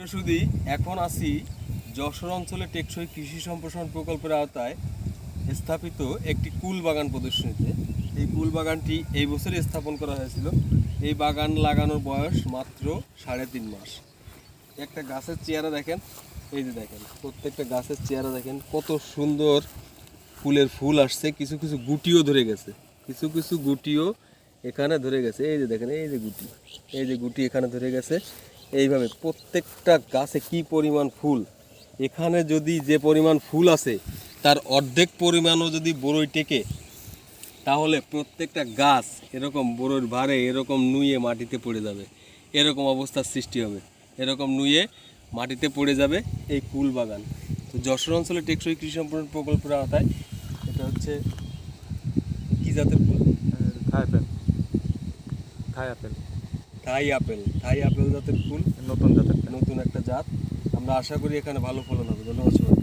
শুধু এখন আসি যশোর অঞ্চলে টেকসই কৃষি সম্প্রসারণ প্রকল্পের আওতায় স্থাপিত একটি কুল বাগান প্রদর্শনীতে। এই কুল বাগানটি এই বছরই স্থাপন করা হয়েছিল। এই বাগান লাগানোর বয়স মাত্র 3.5 মাস। একটা গাছের চেহারা দেখেন, এই যে দেখেন প্রত্যেকটা গাছের চেহারা দেখেন কত সুন্দর ফুলের ফুল আসছে, কিছু কিছু গুটিও ধরে গেছে, কিছু কিছু গুটিও এখানে ধরে গেছে। এই যে দেখেন, এই যে গুটি, এই যে গুটি এখানে ধরে গেছে। এইভাবে প্রত্যেকটা গাছে কি পরিমাণ ফুল, এখানে যদি যে পরিমাণ ফুল আছে তার অর্ধেক পরিমাণও যদি বড়ই টেকে, তাহলে প্রত্যেকটা গাছ এরকম বড়ইর ভারে এরকম নুয়ে মাটিতে পড়ে যাবে, এরকম অবস্থার সৃষ্টি হবে, এরকম নুয়ে মাটিতে পড়ে যাবে এই কুল বাগান। তো যশোর অঞ্চলে টেকসই কৃষি সম্প্রসারণ প্রকল্পের আওতায় এটা হচ্ছে কি জাতের ফুল? Thai apple. Thai apple Thai apple, Thai apple জাতের ফুল, নতুন জাতের। নতুন একটা জাত। আমরা আশা করি এখানে ভালো ফলন হবে। ধন্যবাদ সবাই।